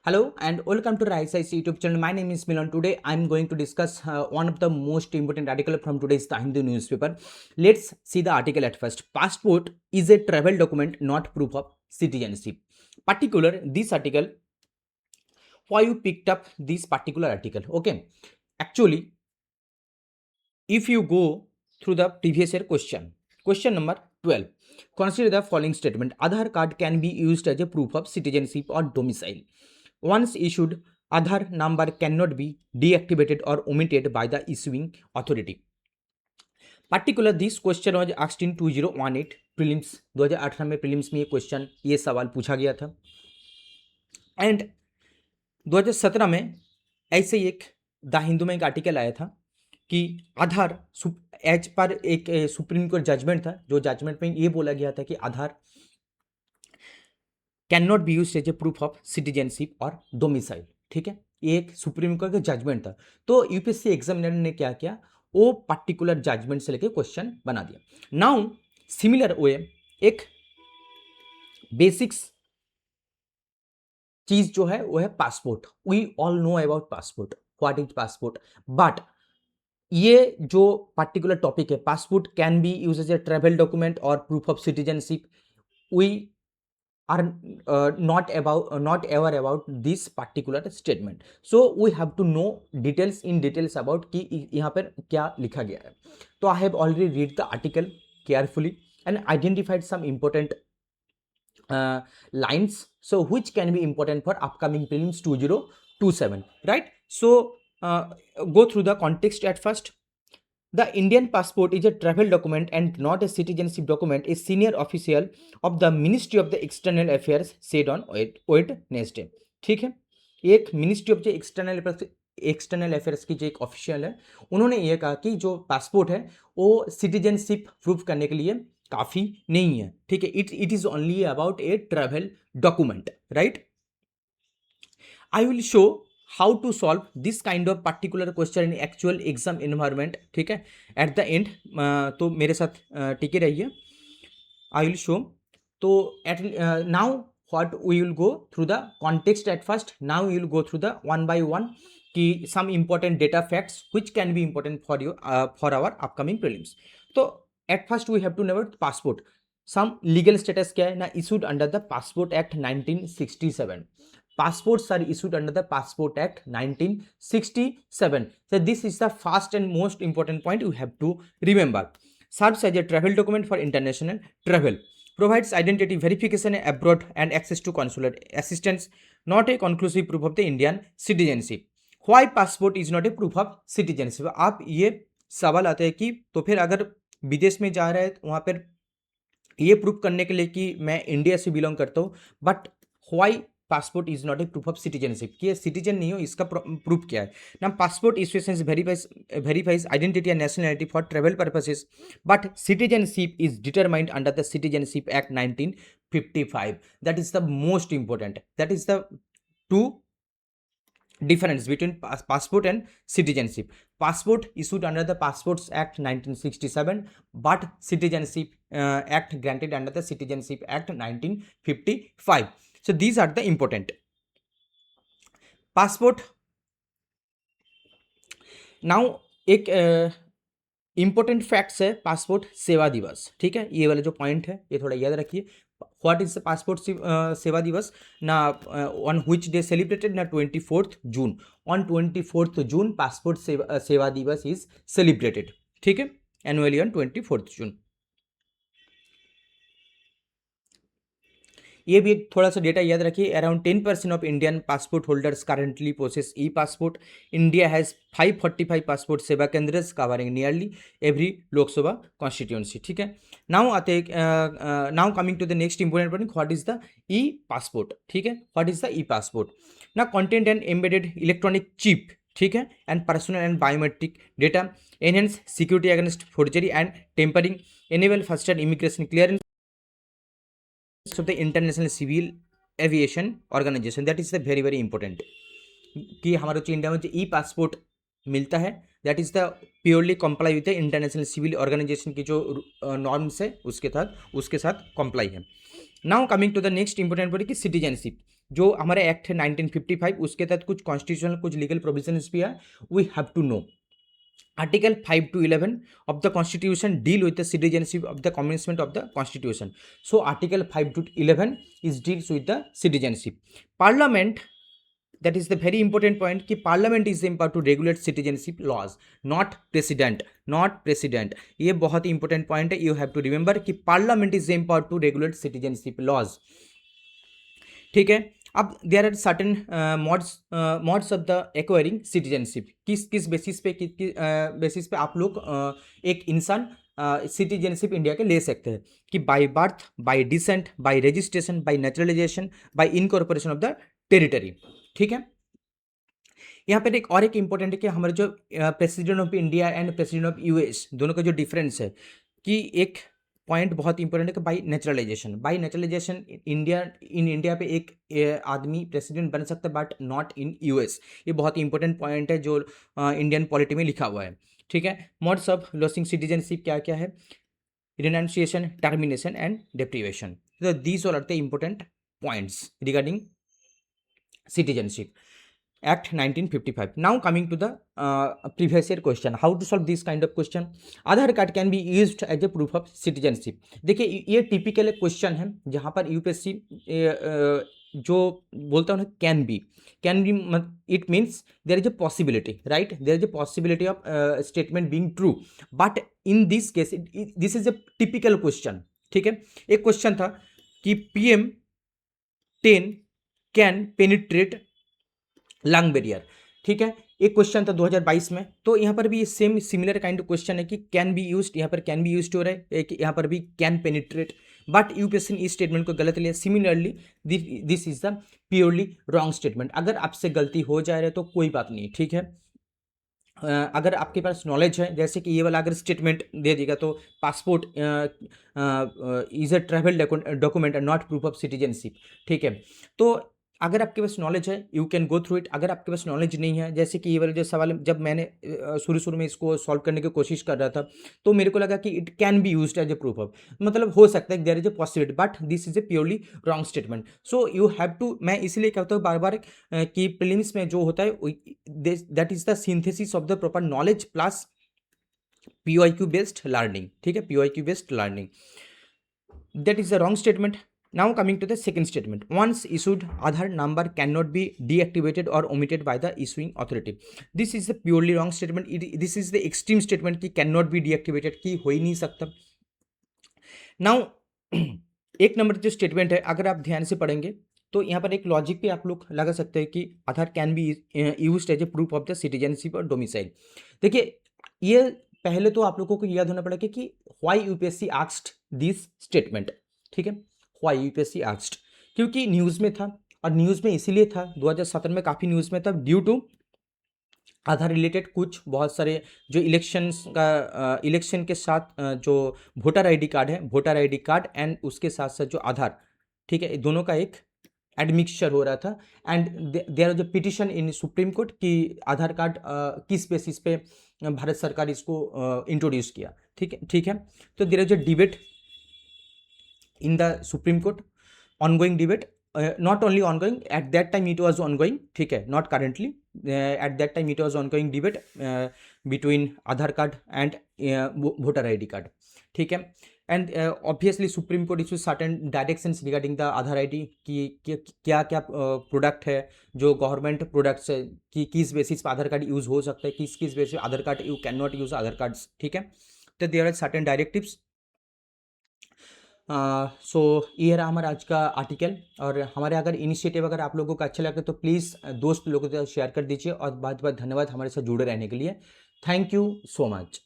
Hello and welcome to Rise YouTube channel. My name is Milan. Today I am going to discuss one of the most important article from today's The Hindu newspaper. Let's see the article at first. Passport is a travel document, not proof of citizenship. Particular this article. Why you picked up this particular article? Okay, actually, if you go through the previous year question number 12. Consider the following statement. Aadhaar card can be used as a proof of citizenship or domicile. Once issued, Aadhaar number cannot be deactivated or omitted by the issuing authority. Particular this question was asked in 2018 prelims 2018 में prelims में ये सवाल पूछा गया था and 2017 में ऐसे ही एक द हिंदू में एक आर्टिकल आया था कि आधार एज पर एक सुप्रीम कोर्ट जजमेंट था, जो जजमेंट में ये बोला गया था कि Aadhaar can not be use as a proof of citizenship और डोमिसाइल. ठीक है, ये एक सुप्रीम कोर्ट का जजमेंट था. तो यूपीएससी एग्जामिनर ने क्या किया, वो पर्टिकुलर जजमेंट से लेके क्वेश्चन बना दिया. नाउ सिमिलर वे एक बेसिक्स चीज जो है वो है passport. We all know about passport, what is passport. But ये जो पर्टिकुलर टॉपिक है, passport can be use as a travel document और proof of citizenship. We are not ever about this particular statement. So we have to know details about कि यहाँ पर क्या लिखा गया है. तो I have already read the article carefully and identified some important lines, so which can be important for upcoming prelims 2027, right? So go through the context at first. The Indian passport is a travel document and not a citizenship document, a senior official of the Ministry of the External Affairs said on Wednesday. ठीक है, एक ministry of the external affairs की जो एक official है, उन्होंने ये कहा कि जो पासपोर्ट है वो सिटीजनशिप प्रूफ करने के लिए काफ़ी नहीं है. ठीक है, it is only about a travel document, right. I will show how to solve this kind of particular question in actual exam environment. ठीक है, एट द एंड तो मेरे साथ टिके रहिए. I will show. तो at now what we will go through the context at first. Now we will go through the one by one कि some important data facts which can be important for you for our upcoming prelims. तो at first we have to know about passport. Some legal status क्या है ना, issued under the passport act 1967. Passports are issued under the Passport Act 1967. So this is the first and most important point you have to remember. Serves as a travel document for international travel. Provides identity verification abroad and access to consular assistance. Not a conclusive proof of the Indian citizenship. Why passport is not a proof of citizenship? आप ये सवाल आता है कि तो फिर अगर विदेश में जा रहा है वहाँ पर ये प्रूफ करने के लिए कि मैं इंडिया से बिलोंग करता हूँ, but why passport is not a proof of citizenship, कि सिटीजन नहीं हो, इसका प्रूफ क्या है ना. Passport issuance verifies identity and nationality for travel purposes, but citizenship is determined under the citizenship act 1955. That is the most important. That is the two difference between passport and citizenship. Passport issued under the Passports Act 1967, but citizenship act granted under the Citizenship Act 1955. So these are the important. Passport. Now एक important facts है passport सेवा दिवस. ठीक है, ये वाला जो point है ये थोड़ा याद रखिए. व्हाट इज द पासपोर्ट सेवा दिवस ना, ऑन व्हिच डे सेलिब्रेटेड ना, 24 जून. ऑन 24 जून पासपोर्ट सेवा दिवस इज सेलिब्रेटेड. ठीक है, एनुअली ऑन 24 जून. ये भी थोड़ा सा डेटा याद रखिए. Around 10% of Indian passport holders currently possess e passport. India has 545 passport Seva Kendra covering nearly every Lok Sabha constituency. ठीक है, नाउ आते now coming to the next important point, what is the e passport. ठीक है, what is the e passport ना, content and embedded electronic chip. ठीक है, and personal and biometric data, enhance security against forgery and tampering, enable faster immigration clearance of the International Civil Aviation Organization. That is the very very important कि हमारे जो India में जो ई passport मिलता है, that is the purely comply with the international civil organisation की जो norms है उसके साथ कंप्लाई है. Now coming to the next important point कि सिटीजनशिप. जो हमारा एक्ट है 1955, उसके तहत कुछ कॉन्स्टिट्यूशनल कुछ लीगल प्रोविजंस भी है, we have to know. Article 5 to 11 of the Constitution deal with the citizenship of the commencement of the Constitution. So Article 5 to 11 is deals with the citizenship. Parliament, that is the very important point, कि Parliament is empowered to regulate citizenship laws, not President, not President. ये बहुत ही important point है, you have to remember कि Parliament is empowered to regulate citizenship laws. ठीक है, अब there are certain modes of the acquiring citizenship. किस basis पे basis पे आप लोग एक इंसान सिटीजनशिप इंडिया के ले सकते हैं, कि by birth, bye decent, bye registration, bye naturalisation, bye incorporation of the territory. ठीक है, यहाँ पर एक इंपॉर्टेंट है कि हमारे जो president of India and president of US दोनों का जो डिफरेंस है, कि एक पॉइंट बहुत इंपॉर्टेंट है कि बाई नेचुरलाइजेशन इंडिया पे एक आदमी प्रेसिडेंट बन सकता है, बट नॉट इन यूएस। ये बहुत ही इंपॉर्टेंट पॉइंट है जो इंडियन पॉलिटी में लिखा हुआ है। ठीक है, मोड्स ऑफ लॉसिंग सिटीजनशिप क्या क्या है? Renunciation, termination and deprivation. So these all are the important points regarding citizenship. Act 1955. Now coming to the previous year question. How to solve this kind of question? Aadhaar card can be used as a proof of citizenship. देखिए ये typical एक question है जहाँ पर UPSC जो बोलता है can be it means there is a possibility, right? There is a possibility of statement being true, but in this case this is a typical question. ठीक है, एक क्वेश्चन था कि PM10 can penetrate lung barrier. ठीक है, एक question था 2022 में, तो यहाँ पर भी same similar kind of question है कि कैन बी यूज्ड, यहाँ पर कैन बी यूज्ड हो रहा है, एक यहाँ पर भी कैन पेनिट्रेट, बट यूपीएससी ने इस स्टेटमेंट को गलत लिया। Similarly this is the purely wrong statement. अगर आपसे गलती हो जा रहा है तो कोई बात नहीं, ठीक है। अगर आपके पास नॉलेज है, जैसे कि ये वाला अगर स्टेटमेंट दे देगा तो passport is a travel document not proof of citizenship. ठीक है, तो अगर आपके पास नॉलेज है you can go through it. अगर आपके पास नॉलेज नहीं है, जैसे कि ये वाला जो सवाल जब मैंने शुरू में इसको सॉल्व करने की कोशिश कर रहा था तो मेरे को लगा कि it can be used as a proof of, मतलब हो सकता है there is a possibility, but this is a purely wrong statement. So you have to, मैं इसलिए कहता हूँ बार बार कि प्रीलिम्स में जो होता है that is the synthesis of the proper knowledge plus PYQ based learning. ठीक है, PYQ based learning, that is the wrong statement. Now coming to the second statement, once issued Aadhaar number cannot be deactivated or omitted by the issuing authority. This is the purely wrong statement. This is the extreme statement कि cannot be deactivated, कि हो ही नहीं सकता। Now एक number जो statement है अगर आप ध्यान से पढ़ेंगे तो यहाँ पर एक लॉजिक पे आप लोग लगा सकते हैं कि Aadhaar can be used as a proof of the citizenship और डोमिसाइल। देखिए ये पहले तो आप लोगों को याद होना पड़ेगा कि why UPSC asked this statement. ठीक है, व्हाई यूपीएससी आस्क्ड, क्योंकि न्यूज़ में था, और न्यूज़ में इसीलिए था 2017 में काफ़ी न्यूज़ में था ड्यू टू आधार रिलेटेड कुछ बहुत सारे जो इलेक्शन के साथ जो वोटर आईडी कार्ड है, वोटर आईडी कार्ड एंड उसके साथ साथ जो आधार, ठीक है, दोनों का एक एडमिक्सचर हो रहा था। And there was a petition in Supreme Court कि आधार कार्ड किस बेसिस पे भारत सरकार इसको इंट्रोड्यूस किया। ठीक है, तो there is a debate in the Supreme Court, ongoing debate, not only ongoing, at that time it was ongoing, ठीक है, not currently, at that time it was ongoing debate between Aadhaar card and voter ID card, ठीक है। And obviously supreme court issue certain directions regarding the Aadhaar ID की क्या क्या product है जो government products है, कि किस बेसिस पर आधार कार्ड यूज़ हो सकता है, किस बेसिस पर Aadhaar card you can not use Aadhaar cards. ठीक है, तो there are certain directives. So ये रहा हमारा आज का आर्टिकल, और हमारे अगर इनिशिएटिव अगर आप लोगों को अच्छा लगे तो प्लीज़ दोस्त लोगों के साथ शेयर कर दीजिए, और बहुत बहुत धन्यवाद हमारे साथ जुड़े रहने के लिए। Thank you so much.